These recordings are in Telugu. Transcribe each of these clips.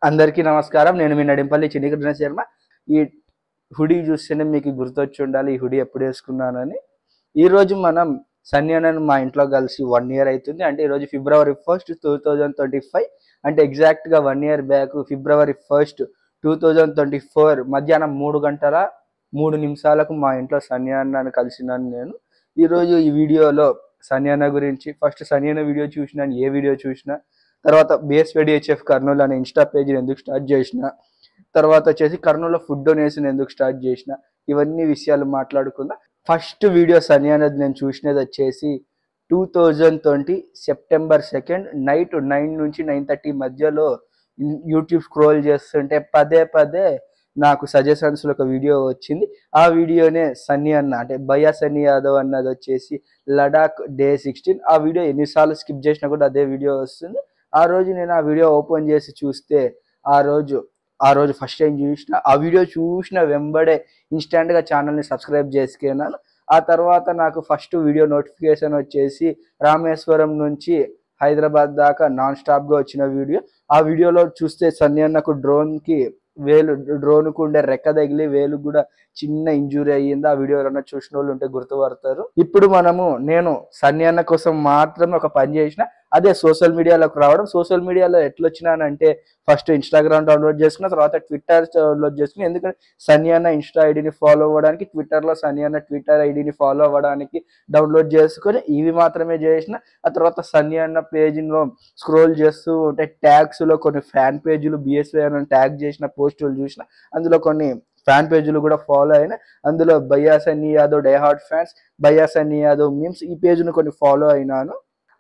అందరికీ నమస్కారం. నేను మీ నడింపల్లి చిన్ని కృష్ణ శర్మ. ఈ హుడీ చూస్తేనే మీకు గుర్తొచ్చి ఉండాలి. ఈ హుడీ ఎప్పుడు వేసుకున్నానని. ఈరోజు మనం సన్నీ అన్నను మా ఇంట్లో కలిసి 1 ఇయర్ అవుతుంది. అంటే ఈరోజు ఫిబ్రవరి 1, 2025. అంటే ఎగ్జాక్ట్గా 1 ఇయర్ బ్యాక్ ఫిబ్రవరి 1, 2024 మధ్యాహ్నం 3 గంటల 3 నిమిషాలకు మా ఇంట్లో సన్నీ అన్నను కలిసినాను నేను. ఈరోజు ఈ వీడియోలో సన్నీ అన్న గురించి, ఫస్ట్ సన్నీ అన్న వీడియో చూసినాను, ఏ వీడియో చూసినా, తర్వాత BSVDHF కర్నూలు అనే ఇన్స్టా పేజీని ఎందుకు స్టార్ట్ చేసిన, తర్వాత వచ్చేసి కర్నూలులో ఫుడ్ డొనేషన్ ఎందుకు స్టార్ట్ చేసిన, ఇవన్నీ విషయాలు మాట్లాడుకుందాం. ఫస్ట్ వీడియో సన్నీ అనేది నేను చూసినది వచ్చేసి 2020 సెప్టెంబర్ 2 నైట్ 9 నుంచి 9:30 మధ్యలో యూట్యూబ్ స్క్రోల్ చేస్తుంటే పదే పదే నాకు సజెషన్స్లో ఒక వీడియో వచ్చింది. ఆ వీడియోనే సన్నీ అన్న అంటే భయ్యా సన్నీ యాదవ్ అన్నది వచ్చేసి లడాక్ డే 16. ఆ వీడియో ఎన్నిసార్లు స్కిప్ చేసినా కూడా అదే వీడియో వస్తుంది. ఆ రోజు నేను ఆ వీడియో ఓపెన్ చేసి చూస్తే ఆ రోజు ఫస్ట్ టైం చూసిన ఆ వీడియో చూసిన వెంబడే ఇన్స్టాంట్గా ఛానల్ని సబ్స్క్రైబ్ చేసుకున్నాను. ఆ తర్వాత నాకు ఫస్ట్ వీడియో నోటిఫికేషన్ వచ్చేసి రామేశ్వరం నుంచి హైదరాబాద్ దాకా నాన్ స్టాప్గా వచ్చిన వీడియో. ఆ వీడియోలో చూస్తే సన్నీ అన్నకు డ్రోన్కు ఉండే రెక్క తగిలి వేలు కూడా చిన్న ఇంజురీ అయ్యింది. ఆ వీడియో ఎవరైనా చూసిన వాళ్ళు ఉంటే గుర్తుపడతారు. ఇప్పుడు నేను సన్నీ అన్న కోసం మాత్రమే ఒక పని చేసిన, అదే సోషల్ మీడియాలోకి రావడం. సోషల్ మీడియాలో ఎట్లొచ్చినానంటే ఫస్ట్ ఇన్స్టాగ్రామ్ డౌన్లోడ్ చేసుకున్న, తర్వాత ట్విట్టర్ డౌన్లోడ్ చేసుకుని. ఎందుకంటే సన్నీ అన్న ఇన్స్టా ఐడిని ఫాలో అవ్వడానికి, ట్విట్టర్లో సన్నీ అన్న ట్విట్టర్ ఐడిని ఫాలో అవ్వడానికి డౌన్లోడ్ చేసుకొని ఇవి మాత్రమే చేసిన. ఆ తర్వాత సన్నీ అన్న పేజీలో స్క్రోల్ చేస్తూ ఉంటే ట్యాగ్స్లో కొన్ని ఫ్యాన్ పేజీలు BSV అన్న ట్యాగ్ చేసిన పోస్టులు చూసిన. అందులో కొన్ని ఫ్యాన్ పేజీలు కూడా ఫాలో అయినా. అందులో భయ్యా సన్నీ యాదవ్ డైహార్డ్ ఫ్యాన్స్, భయ్యా సన్నీ యాదవ్ మీమ్స్, ఈ పేజ్ను కొన్ని ఫాలో అయినాను.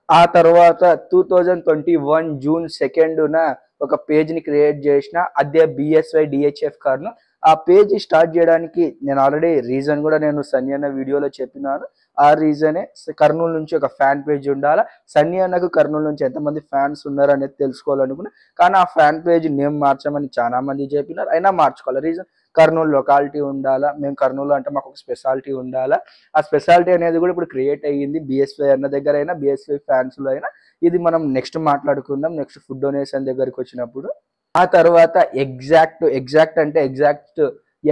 ఆ తర్వాత 2021 జూన్ 2న ఒక పేజ్ని క్రియేట్ చేసిన, అదే BSVDHF కర్నూలు. ఆ పేజ్ స్టార్ట్ చేయడానికి నేను ఆల్రెడీ రీజన్ కూడా నేను సన్నీ అన్న వీడియోలో చెప్పినాను. ఆ రీజనే కర్నూలు నుంచి ఒక ఫ్యాన్ పేజ్ ఉండాలా, సన్నీ అన్నకు కర్నూలు నుంచి ఎంతమంది ఫ్యాన్స్ ఉన్నారు అనేది తెలుసుకోవాలనుకున్నా. కానీ ఆ ఫ్యాన్ పేజ్ నేమ్ మార్చమని చాలా మంది చెప్పినారు, అయినా మార్చుకోవాలి. రీజన్ కర్నూలు లొకాలిటీ ఉండాలా, మేము కర్నూలు అంటే మాకు ఒక స్పెషాలిటీ ఉండాలా. ఆ స్పెషాలిటీ అనేది కూడా ఇప్పుడు క్రియేట్ అయ్యింది BSV అన్న దగ్గర అయినా, BSV ఫ్యాన్స్లో అయినా. ఇది మనం నెక్స్ట్ మాట్లాడుకుందాం నెక్స్ట్ ఫుడ్ డొనేషన్ దగ్గరికి వచ్చినప్పుడు. ఆ తర్వాత ఎగ్జాక్ట్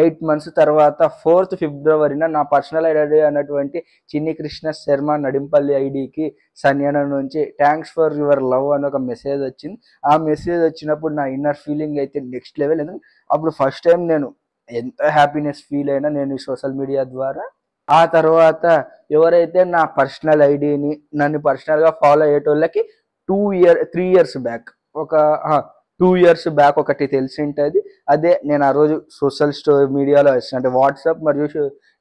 8 months తర్వాత 4th ఫిబ్రవరిన నా పర్సనల్ ఐడి అన్నటువంటి చిన్ని కృష్ణ శర్మ నడింపల్లి ఐడికి సన్నీ అన్న నుంచి థ్యాంక్స్ ఫర్ యువర్ లవ్ అని ఒక మెసేజ్ వచ్చింది. ఆ మెసేజ్ వచ్చినప్పుడు నా ఇన్నర్ ఫీలింగ్ అయితే నెక్స్ట్ లెవెల్. ఎందుకంటే అప్పుడు ఫస్ట్ టైం నేను ఎంత హ్యాపీనెస్ ఫీల్ అయినా నేను ఈ సోషల్ మీడియా ద్వారా. ఆ తర్వాత ఎవరైతే నా పర్సనల్ ఐడిని నన్ను పర్సనల్గా ఫాలో అయ్యేటోళ్ళకి 3 years బ్యాక్ ఒక 2 years బ్యాక్ ఒకటి తెలిసి ఉంటుంది. అదే నేను ఆ రోజు సోషల్ మీడియాలో అంటే వాట్సాప్ మరియు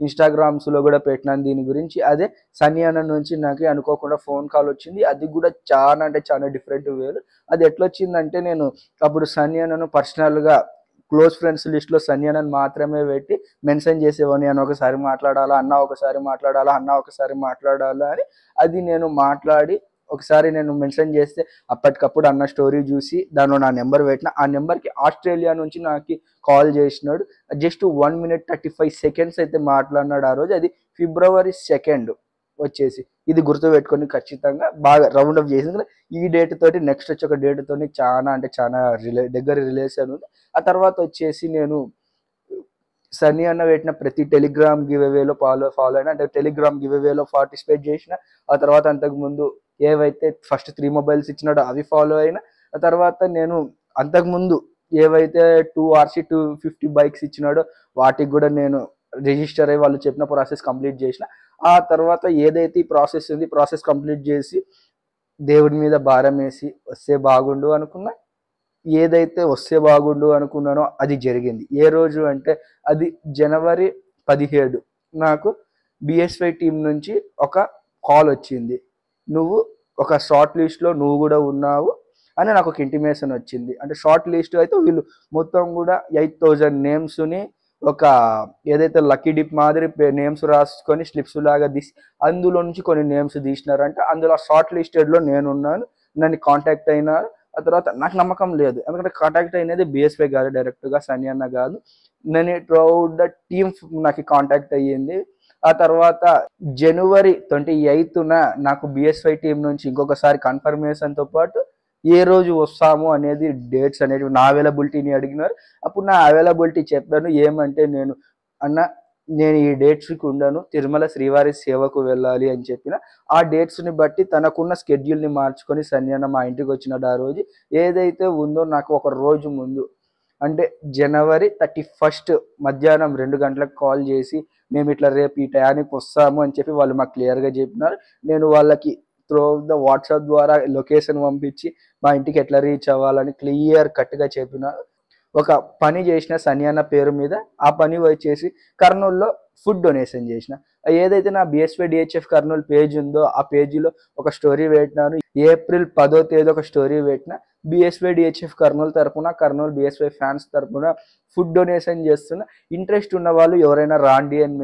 ఇన్స్టాగ్రామ్స్లో కూడా పెట్టినాను దీని గురించి. అదే సన్నీ అన్న నుంచి నాకు అనుకోకుండా ఫోన్ కాల్ వచ్చింది. అది కూడా చాలా అంటే చాలా డిఫరెంట్ వేలు. అది ఎట్లొచ్చిందంటే నేను అప్పుడు సన్నీ అన్నను పర్సనల్గా క్లోజ్ ఫ్రెండ్స్ లిస్ట్లో సన్నీ అన్నను మాత్రమే పెట్టి మెన్షన్ చేసేవాడిని. అని ఒకసారి మాట్లాడాలా అన్న, ఒకసారి మాట్లాడాలా అన్న, ఒకసారి మాట్లాడాలా అని. అది నేను మాట్లాడి ఒకసారి నేను మెన్షన్ చేస్తే అప్పటికప్పుడు అన్న స్టోరీ చూసి దానిలో నా నెంబర్ పెట్టిన. ఆ నెంబర్కి ఆస్ట్రేలియా నుంచి నాకు కాల్ చేసినాడు. జస్ట్ 1 minute 35 seconds అయితే మాట్లాడినాడు ఆ రోజు. అది ఫిబ్రవరి 2 వచ్చేసి. ఇది గుర్తుపెట్టుకొని ఖచ్చితంగా బాగా రౌండ్ అప్ చేసింది. ఈ డేట్ తోటి నెక్స్ట్ వచ్చి ఒక డేట్ తోటి చాలా అంటే చాలా దగ్గర రిలేషన్ ఉంది. ఆ తర్వాత వచ్చేసి నేను సన్నీ అన్న పెట్టిన ప్రతి టెలిగ్రామ్ గివ్అవేలో ఫాలో అయినా, అంటే టెలిగ్రామ్ గివ్అవేలో పార్టిసిపేట్ చేసిన. ఆ తర్వాత అంతకుముందు ఏవైతే ఫస్ట్ 3 mobiles ఇచ్చినాడో అవి ఫాలో అయినా. ఆ తర్వాత నేను అంతకుముందు ఏవైతే 2 RC 250 bikes ఇచ్చినాడో వాటికి కూడా నేను రిజిస్టర్ అయ్యి వాళ్ళు చెప్పిన ప్రాసెస్ కంప్లీట్ చేసిన. ఆ తర్వాత ఏదైతే ఈ ప్రాసెస్ ఉంది, ప్రాసెస్ కంప్లీట్ చేసి దేవుడి మీద భారం వేసి వస్తే బాగుండు అనుకున్నా. ఏదైతే వస్తే బాగుండు అనుకున్నానో అది జరిగింది. ఏ రోజు అంటే అది జనవరి 17 నాకు BSV టీం నుంచి ఒక కాల్ వచ్చింది. నువ్వు ఒక షార్ట్ లిస్ట్లో నువ్వు కూడా ఉన్నావు అని నాకు ఒక ఇంటిమేషన్ వచ్చింది. అంటే షార్ట్ లిస్ట్ అయితే వీళ్ళు మొత్తం కూడా 8000 నేమ్స్ని ఒక ఏదైతే లక్కీ డిప్ మాదిరి నేమ్స్ రాసుకొని స్లిప్స్ లాగా తీసి అందులో నుంచి కొన్ని నేమ్స్ తీసినారంటే అందులో షార్ట్ లిస్టెడ్లో నేనున్నాను. నన్ను కాంటాక్ట్ అయినారు. ఆ తర్వాత నాకు నమ్మకం లేదు, ఎందుకంటే కాంటాక్ట్ అయినది BSV గారు డైరెక్ట్గా, సన్నీ అన్న కాదు. నేను త్రూఅవుట్ ద టీమ్ నాకు కాంటాక్ట్ అయ్యింది. ఆ తర్వాత జనవరి 28న నాకు BSV టీం నుంచి ఇంకొకసారి కన్ఫర్మేషన్తో పాటు ఏ రోజు వస్తాము అనేది డేట్స్ అనేవి నా అవైలబిలిటీని అడిగినారు. అప్పుడు నా అవైలబిలిటీ చెప్పాను. ఏమంటే అన్న నేను ఈ డేట్స్కి ఉండను, తిరుమల శ్రీవారి సేవకు వెళ్ళాలి అని చెప్పిన. ఆ డేట్స్ని బట్టి తనకున్న స్కెడ్యూల్ని మార్చుకొని సన్యాన మా ఇంటికి వచ్చినాడు. ఆ రోజు ఏదైతే ఉందో నాకు ఒక రోజు ముందు అంటే జనవరి 31 మధ్యాహ్నం 2 గంటలకు కాల్ చేసి మేము ఇట్లా రేపు ఈ టయానికి వస్తాము అని చెప్పి వాళ్ళు మాకు క్లియర్గా చెప్పినారు. నేను వాళ్ళకి త్రూ ద వాట్సాప్ ద్వారా లొకేషన్ పంపించి మా ఇంటికి ఎట్లా రీచ్ అవ్వాలని క్లియర్ కట్గా చెప్పినారు. ఒక పని చేసిన సన్యాన పేరు మీద. ఆ పని వచ్చేసి కర్నూలులో ఫుడ్ డొనేషన్ చేసిన. ఏదైతే నా బిఎస్వై డిహెచ్ఎఫ్ కర్నూలు పేజ్ ఉందో ఆ పేజీలో ఒక స్టోరీ పెట్టినాను. ఏప్రిల్ 10వ తేదీ ఒక స్టోరీ పెట్టిన. బిఎస్వై డిహెచ్ఎఫ్ కర్నూలు తరపున, కర్నూలు బిఎస్వై ఫ్యాన్స్ తరపున ఫుడ్ డొనేషన్ చేస్తున్న. ఇంట్రెస్ట్ ఉన్న వాళ్ళు ఎవరైనా రాండి అని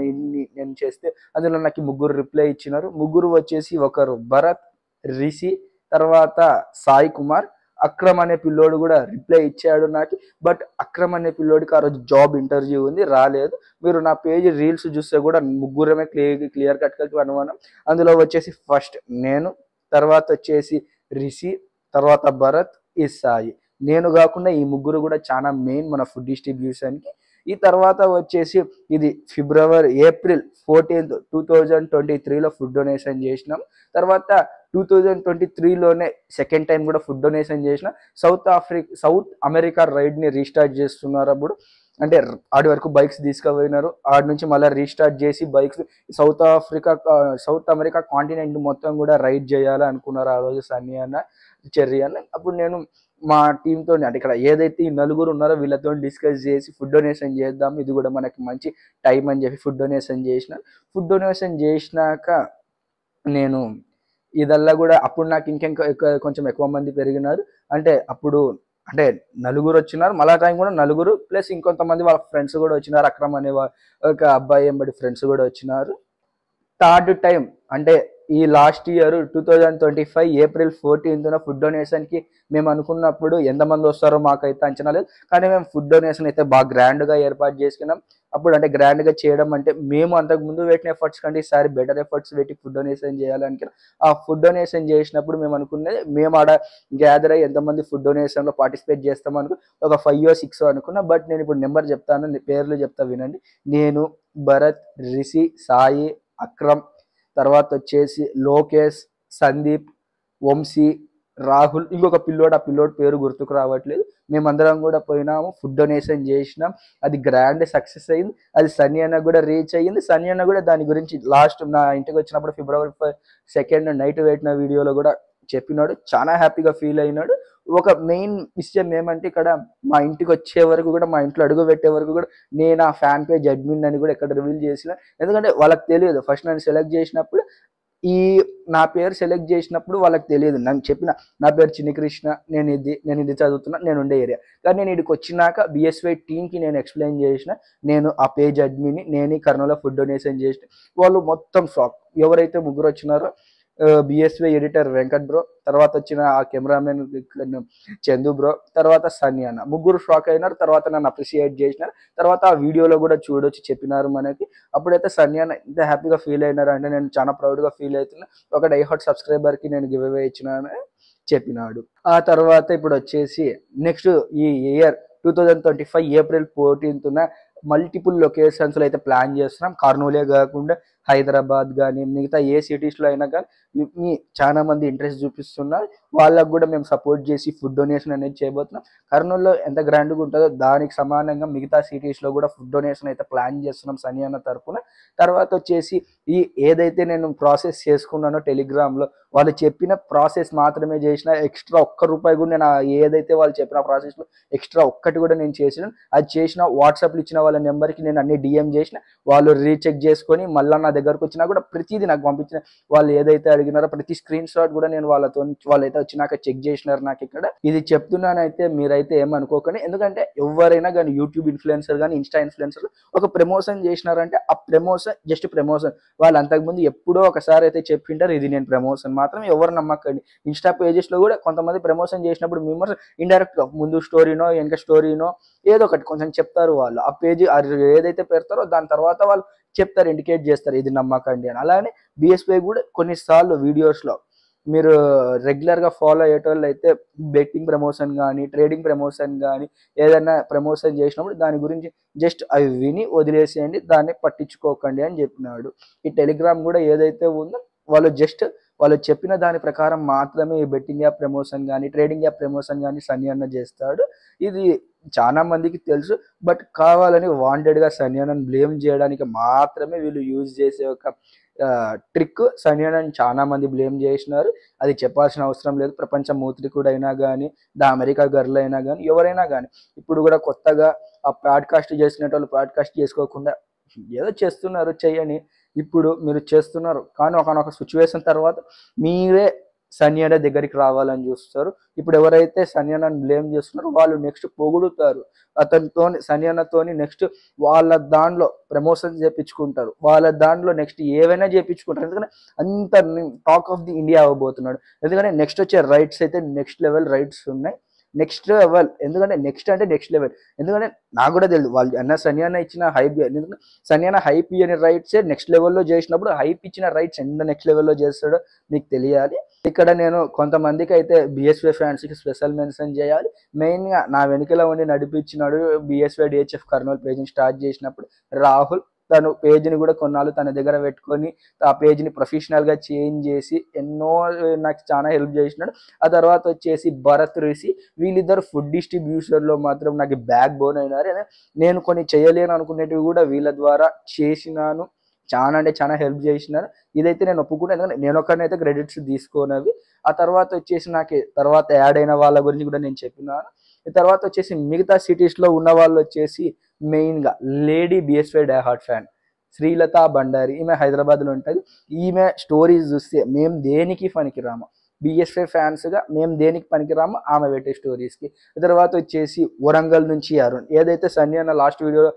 నేను చేస్తే అందులో నాకు 3 రిప్లై ఇచ్చినారు. 3 వచ్చేసి ఒకరు భరత్, రిషి, తర్వాత సాయి కుమార్, అక్రమ్ అనే పిల్లోడు కూడా రిప్లై ఇచ్చాడు నాకు. బట్ అక్రమ్ అనే పిల్లోడికి ఆ రోజు జాబ్ ఇంటర్వ్యూ ఉంది, రాలేదు. మీరు నా పేజ్ రీల్స్ చూస్తే కూడా 3 క్లియర్ కట్గా అనుమానం. అందులో వచ్చేసి ఫస్ట్ నేను, తర్వాత వచ్చేసి రిషి, తర్వాత భరత్, ఈ సాయి. నేను కాకుండా ఈ 3 కూడా చాలా మెయిన్ మన ఫుడ్ డిస్ట్రిబ్యూషన్కి. ఈ తర్వాత వచ్చేసి ఇది ఏప్రిల్ 14th 2023లో ఫుడ్ డొనేషన్ చేసినాం. తర్వాత 2023లోనే సెకండ్ టైం కూడా ఫుడ్ డొనేషన్ చేసిన. సౌత్ అమెరికా రైడ్ని రీస్టార్ట్ చేస్తున్నారు. అప్పుడు అంటే ఆడి వరకు బైక్స్ తీసుకుపోయినారు. ఆడి నుంచి మళ్ళీ రీస్టార్ట్ చేసి బైక్స్ సౌత్ అమెరికా కాంటినెంట్ మొత్తం కూడా రైడ్ చేయాలి అనుకున్నారు ఆ రోజు సన్నీ అన్న, చెర్రీ అన్న. అప్పుడు నేను మా టీంతో అంటే ఇక్కడ ఏదైతే ఈ 4 ఉన్నారో వీళ్ళతో డిస్కస్ చేసి ఫుడ్ డొనేషన్ చేద్దాం, ఇది కూడా మనకి మంచి టైం అని చెప్పి ఫుడ్ డొనేషన్ చేసిన. ఫుడ్ డొనేషన్ చేసినాక నేను ఇదల్లా కూడా అప్పుడు నాకు కొంచెం ఎక్కువ మంది పెరిగినారు. అంటే అప్పుడు అంటే 4 వచ్చినారు. మళ్ళా టైం కూడా 4 ప్లస్ ఇంకొంతమంది వాళ్ళ ఫ్రెండ్స్ కూడా వచ్చినారు. అక్రమ్ అనే ఒక అబ్బాయి ఎంబడి ఫ్రెండ్స్ కూడా వచ్చినారు. థర్డ్ టైం అంటే ఈ last year 2025 April 14th food డొనేషన్కి మేము అనుకున్నప్పుడు ఎంతమంది వస్తారో మాకైతే అంచనా లేదు. కానీ మేము ఫుడ్ డొనేషన్ అయితే బాగా గ్రాండ్గా ఏర్పాటు చేసుకున్నాం. అప్పుడు అంటే గ్రాండ్గా చేయడం అంటే మేము అంతకు ముందు పెట్టిన ఎఫర్ట్స్ కంటే ఈసారి బెటర్ ఎఫర్ట్స్ పెట్టి ఫుడ్ డొనేషన్ చేయాలనుకున్నాం. ఆ ఫుడ్ డొనేషన్ చేసినప్పుడు మేము అనుకున్నది మేము ఆడ గ్యాదర్ అయ్యి ఎంతమంది ఫుడ్ డొనేషన్లో పార్టిసిపేట్ చేస్తాం అనుకో ఒక 5 or 6 అనుకున్నా. బట్ నేను ఇప్పుడు నెంబర్ చెప్తాను, పేర్లు చెప్తా వినండి. నేను, భరత్, రిషి, సాయి, అక్రమ్, తర్వాత వచ్చేసి లోకేష్, సందీప్, వంశీ, రాహుల్, ఇంకొక పిల్లోడు, ఆ పిల్లోడు పేరు గుర్తుకు రావట్లేదు. మేమందరం కూడా పోయినాము, ఫుడ్ డొనేషన్ చేసినాం. అది గ్రాండ్ సక్సెస్ అయింది. అది సన్నీ అన్న కూడా రీచ్ అయ్యింది. సన్నీ అన్న కూడా దాని గురించి లాస్ట్ నా ఇంటికి వచ్చినప్పుడు February 2 నైట్ పెట్టిన వీడియోలో కూడా చెప్పినాడు. చాలా హ్యాపీగా ఫీల్ అయినాడు. ఒక మెయిన్ విషయం ఏమంటే ఇక్కడ మా ఇంటికి వచ్చే వరకు కూడా, మా ఇంట్లో అడుగు పెట్టే వరకు కూడా నేను ఆ ఫ్యాన్ పేజ్ అడ్మిన్ అని కూడా ఎక్కడ రివీల్ చేసిన. ఎందుకంటే వాళ్ళకి తెలియదు. ఫస్ట్ నన్ను సెలెక్ట్ చేసినప్పుడు నా పేరు సెలెక్ట్ చేసినప్పుడు వాళ్ళకి తెలియదు. నన్ను చెప్పిన నా పేరు చిన్ని కృష్ణ, నేను ఇది చదువుతున్నా, నేను ఉండే ఏరియా. కానీ నేను ఇక్కడికి వచ్చినాక బిఎస్వై టీంకి నేను ఎక్స్ప్లెయిన్ చేసిన నేను ఆ పేజ్ అడ్మిన్ని, నేను కర్నూలులో ఫుడ్ డొనేషన్ చేసిన. వాళ్ళు మొత్తం షాక్. ఎవరైతే 3 వచ్చినారో బిఎస్వై ఎడిటర్ వెంకట్ బ్రో, తర్వాత వచ్చిన ఆ కెమెరామెన్ చందు బ్రో, తర్వాత సన్నీ అన్న, 3 షాక్ అయినారు. తర్వాత నన్ను అప్రిషియేట్ చేసినారు. తర్వాత ఆ వీడియోలో కూడా చూడొచ్చి చెప్పినారు మనకి. అప్పుడైతే సన్నీ అన్న ఇంత హ్యాపీగా ఫీల్ అయినారు అంటే నేను చాలా ప్రౌడ్గా ఫీల్ అవుతున్నా. ఒక డైహార్ట్ సబ్స్క్రైబర్కి నేను గివ్ అవే ఇచ్చినానని చెప్పినాడు. ఆ తర్వాత ఇప్పుడు వచ్చేసి నెక్స్ట్ ఈ ఇయర్ 2025 ఏప్రిల్ 14th మల్టిపుల్ లొకేషన్స్లో అయితే ప్లాన్ చేస్తున్నాం. కర్నూలే కాకుండా హైదరాబాద్ కానీ మిగతా ఏ సిటీస్లో అయినా కానీ చాలా మంది ఇంట్రెస్ట్ చూపిస్తున్నారు. వాళ్ళకు కూడా మేము సపోర్ట్ చేసి ఫుడ్ డొనేషన్ అనేది చేయబోతున్నాం. కర్నూలులో ఎంత గ్రాండ్గా ఉంటుందో దానికి సమానంగా మిగతా సిటీస్లో కూడా ఫుడ్ డొనేషన్ అయితే ప్లాన్ చేస్తున్నాం సన్నీ అన్న తరఫున. తర్వాత వచ్చేసి ఏదైతే నేను ప్రాసెస్ చేసుకున్నానో టెలిగ్రామ్లో వాళ్ళు చెప్పిన ప్రాసెస్ మాత్రమే చేసిన. ఎక్స్ట్రా ₹1 కూడా నేను ఏదైతే వాళ్ళు చెప్పిన ప్రాసెస్లో ఎక్స్ట్రా ఒక్కటి కూడా నేను చేసిన. అది చేసిన వాట్సాప్లో ఇచ్చిన వాళ్ళ నెంబర్కి నేను అన్ని డిఎం చేసిన. వాళ్ళు రీచెక్ చేసుకొని మళ్ళీ నా దగ్గరకు వచ్చినా కూడా ప్రతిదీ నాకు పంపించిన. వాళ్ళు ఏదైతే అడిగినారో ప్రతి స్క్రీన్ షాట్ కూడా నేను వాళ్ళైతే వచ్చినాక చెక్ చేసినారు నాకు. ఇక్కడ ఇది చెప్తున్నానైతే మీరైతే ఏమనుకోకండి. ఎందుకంటే ఎవరైనా కానీ యూట్యూబ్ ఇన్ఫ్లుయెన్సర్ కానీ ఇన్స్టా ఇన్ఫ్లుయెన్సర్ ఒక ప్రమోషన్ చేసినారంటే ఆ ప్రమోషన్ జస్ట్ ప్రమోషన్. వాళ్ళు అంతకుముందు ఎప్పుడో ఒకసారి అయితే చెప్పింటారు ఇది నేను ప్రమోషన్ మాత్రం. ఎవరు నమ్మకండి. ఇన్స్టా పేజెస్లో కూడా కొంతమంది ప్రమోషన్ చేసినప్పుడు మేము ఇండైరెక్ట్గా ముందు స్టోరీనో వెనక స్టోరీనో ఏదో ఒకటి కొంచెం చెప్తారు. వాళ్ళు ఆ పేజీ ఏదైతే పెడతారో దాని తర్వాత వాళ్ళు చెప్తారు, ఇండికేట్ చేస్తారు ఇది నమ్మకండి అని. అలానే బిఎస్వై కూడా కొన్నిసార్లు వీడియోస్లో మీరు రెగ్యులర్గా ఫాలో అయ్యేటోళ్ళు అయితే బెట్టింగ్ ప్రమోషన్ కానీ ట్రేడింగ్ ప్రమోషన్ కానీ ఏదైనా ప్రమోషన్ చేసినప్పుడు దాని గురించి జస్ట్ అవి విని వదిలేసేయండి, దాన్ని పట్టించుకోకండి అని చెప్పినాడు. ఈ టెలిగ్రామ్ కూడా ఏదైతే ఉందో వాళ్ళు చెప్పిన దాని ప్రకారం మాత్రమే ఈ బెట్టింగ్ యాప్ ప్రమోషన్ కానీ ట్రేడింగ్ యాప్ ప్రమోషన్ కానీ సన్నీ అన్న చేస్తాడు. ఇది చాలా మందికి తెలుసు, బట్ కావాలని వాంటెడ్గా సన్నీ అన్నని బ్లేమ్ చేయడానికి మాత్రమే వీళ్ళు యూజ్ చేసే ఒక ట్రిక్. సన్నీ అన్నని చాలా మంది బ్లేమ్ చేసినారు, అది చెప్పాల్సిన అవసరం లేదు. ప్రపంచ మూత్రికుడు అయినా కానీ ద అమెరికా గర్ల్ అయినా కానీ ఎవరైనా కానీ ఇప్పుడు కూడా కొత్తగా ఆ పాడ్కాస్ట్ చేసినట్టు పాడ్కాస్ట్ చేసుకోకుండా ఏదో చేస్తున్నారు చేయని, ఇప్పుడు మీరు చేస్తున్నారు కానీ ఒకనొక సిచ్యువేషన్ తర్వాత మీరే సన్నీ అన్న దగ్గరికి రావాలని చూస్తారు. ఇప్పుడు ఎవరైతే సన్నీ అన్నని బ్లేమ్ చేస్తున్నారో వాళ్ళు నెక్స్ట్ పొగుడుతారు అతనితో, సన్నీ అన్నతోని నెక్స్ట్ వాళ్ళ దాంట్లో ప్రమోషన్ చేయించుకుంటారు, వాళ్ళ దాంట్లో నెక్స్ట్ ఏవైనా చేయించుకుంటారు. ఎందుకంటే అంత టాక్ ఆఫ్ ది ఇండియా అవ్వబోతున్నాడు. ఎందుకంటే నెక్స్ట్ వచ్చే రైట్స్ అయితే నెక్స్ట్ లెవెల్ రైట్స్ ఉన్నాయి. నెక్స్ట్ లెవెల్ ఎందుకంటే నెక్స్ట్ లెవెల్ ఎందుకంటే నాకు కూడా తెలియదు వాళ్ళు సన్నీ అన్న ఇచ్చిన హైప్. ఎందుకంటే సన్నీ అన్న హైప్ ఇయ్యని రైట్సే నెక్స్ట్ లెవెల్లో చేసినప్పుడు హైప్ ఇచ్చిన రైట్స్ ఎంత నెక్స్ట్ లెవెల్లో చేస్తాడో మీకు తెలియాలి. ఇక్కడ నేను కొంతమందికి అయితే బిఎస్వై ఫ్యాన్స్కి స్పెషల్ మెన్షన్ చేయాలి. మెయిన్గా నా వెనుకలో ఉండి నడిపించినాడు బిఎస్వై డిహెచ్ఎఫ్ కర్నూలు పేజ్ని స్టార్ట్ చేసినప్పుడు రాహుల్. తను పేజ్ని కూడా కొన్నాళ్ళు తన దగ్గర పెట్టుకొని ఆ పేజ్ని ప్రొఫెషనల్గా చేంజ్ చేసి ఎన్నో నాకు చాలా హెల్ప్ చేసినాడు. ఆ తర్వాత వచ్చేసి భరత్ రిషి, వీళ్ళిద్దరు ఫుడ్ డిస్ట్రిబ్యూషన్లో మాత్రం నాకు బ్యాక్ బోన్ అయినారు. నేను కొన్ని చేయలేను అనుకునేటివి కూడా వీళ్ళ ద్వారా చేసినాను, చాలా అంటే చాలా హెల్ప్ చేసినారు. ఇదైతే నేను ఒప్పుకుంటాను, ఎందుకంటే నేను ఒక్కరినైతే క్రెడిట్స్ తీసుకోనవి. ఆ తర్వాత వచ్చేసి నాకు తర్వాత యాడ్ అయిన వాళ్ళ గురించి కూడా నేను చెప్పినాను. ఈ తర్వాత వచ్చేసి మిగతా సిటీస్లో ఉన్న వాళ్ళు వచ్చేసి మెయిన్గా lady BSY diehard fan Srilatha Bandari, ఈమె హైదరాబాద్లో ఉంటుంది. ఈమె స్టోరీస్ చూస్తే మేము దేనికి పనికిరాము, బిఎస్వై ఫ్యాన్స్గా మేము దేనికి పనికిరాము ఆమె పెట్టే స్టోరీస్కి. తర్వాత వచ్చేసి వరంగల్ నుంచి అరుణ్, ఏదైతే సన్నీ అన్న లాస్ట్ వీడియోలో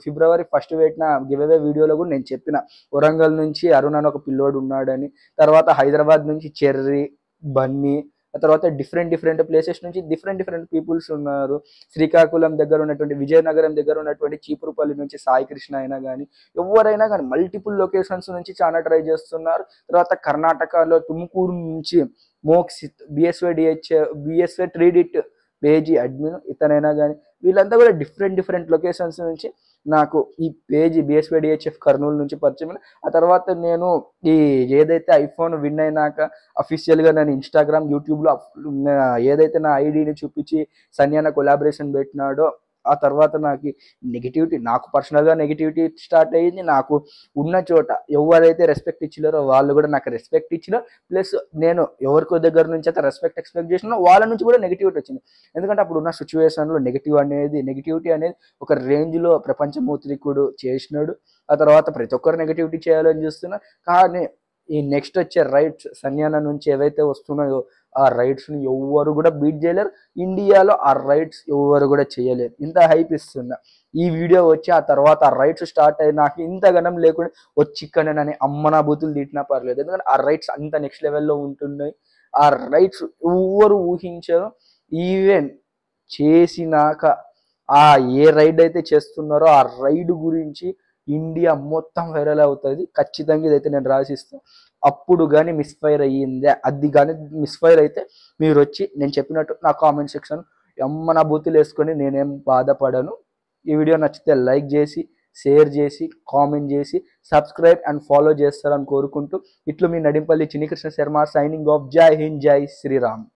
ఫిబ్రవరి 1 పెట్టిన గివ్ అవే వీడియోలో కూడా నేను చెప్పిన వరంగల్ నుంచి అరుణ్ అని ఒక పిల్లోడు ఉన్నాడని. తర్వాత హైదరాబాద్ నుంచి చెర్రీ, బన్నీ, ఆ తర్వాత డిఫరెంట్ ప్లేసెస్ నుంచి డిఫరెంట్ పీపుల్స్ ఉన్నారు. శ్రీకాకుళం దగ్గర ఉన్నటువంటి విజయనగరం దగ్గర ఉన్నటువంటి చీపురుపల్లి నుంచి సాయి కృష్ణ అయినా కానీ ఎవరైనా కానీ మల్టిపుల్ లొకేషన్స్ నుంచి చాలా ట్రై చేస్తున్నారు. తర్వాత కర్ణాటకలో తుముకూరు నుంచి మోక్షిత్ బిఎస్వై ట్రీడిట్ పేజీ అడ్మిన్ ఇతనైనా కానీ వీళ్ళంతా కూడా డిఫరెంట్ లొకేషన్స్ నుంచి నాకు ఈ పేజీ బిఎస్వై డిహెచ్ఎఫ్ కర్నూలు నుంచి పరిచయం. ఆ తర్వాత నేను ఈ ఏదైతే ఐఫోన్ విన్ అయినాక అఫీషియల్గా నేను ఇన్స్టాగ్రామ్ యూట్యూబ్లో ఏదైతే నా ఐడిని చూపించి సన్నీ అన్న కొలాబరేషన్ పెట్టినాడో ఆ తర్వాత నాకు పర్సనల్గా నెగిటివిటీ స్టార్ట్ అయ్యింది. నాకు ఉన్న చోట ఎవరైతే రెస్పెక్ట్ ఇచ్చినారో వాళ్ళు కూడా నాకు రెస్పెక్ట్ ఇచ్చిన, ప్లస్ నేను ఎవరికో దగ్గర నుంచి అయితే రెస్పెక్ట్ ఎక్స్పెక్ట్ చేసినా వాళ్ళ నుంచి కూడా నెగిటివిటీ వచ్చింది. ఎందుకంటే అప్పుడు ఉన్న సిచ్యువేషన్లో నెగిటివిటీ అనేది ఒక రేంజ్లో ప్రపంచమూత్రికుడు చేసినాడు. ఆ తర్వాత ప్రతి ఒక్కరు నెగిటివిటీ చేయాలని చూస్తున్నా. కానీ ఈ నెక్స్ట్ వచ్చే రైట్స్ సన్నీ అన్న నుంచి ఏవైతే వస్తున్నాయో ఆ రైట్స్ని ఎవ్వరు కూడా బీట్ చేయలేరు. ఇండియాలో ఆ రైట్స్ ఎవరు కూడా చేయలేరు. ఇంత హైప్ ఇస్తున్నా ఈ వీడియో వచ్చి ఆ తర్వాత ఆ రైట్స్ స్టార్ట్ అయ్యి నాకు ఇంత గణం లేకుండా వచ్చి ఇక్కడ నన్ను అమ్మనా బూతులు తిట్టినా పర్లేదు, ఎందుకంటే ఆ రైట్స్ అంత నెక్స్ట్ లెవెల్లో ఉంటున్నాయి. ఆ రైట్స్ ఎవ్వరు ఊహించారు. ఈవెన్ చేసినాక ఆ ఏ రైడ్ అయితే చేస్తున్నారో ఆ రైడ్ గురించి ఇండియా మొత్తం వైరల్ అవుతుంది. ఖచ్చితంగా ఇదైతే నేను రాసిస్తాను. అప్పుడు కానీ మిస్ఫైర్ అయ్యిందే, అది కానీ మిస్ఫైర్ అయితే మీరు వచ్చి నేను చెప్పినట్టు నా కామెంట్ సెక్షన్ ఎమ్మ నా బూతులు వేసుకొని నేనేం బాధపడను. ఈ వీడియో నచ్చితే లైక్ చేసి షేర్ చేసి కామెంట్ చేసి సబ్స్క్రైబ్ అండ్ ఫాలో చేస్తారని కోరుకుంటూ ఇట్లు మీ నడింపల్లి చిన్ని కృష్ణ శర్మ సైనింగ్ ఆఫ్. జై హింద్, జై శ్రీరామ్.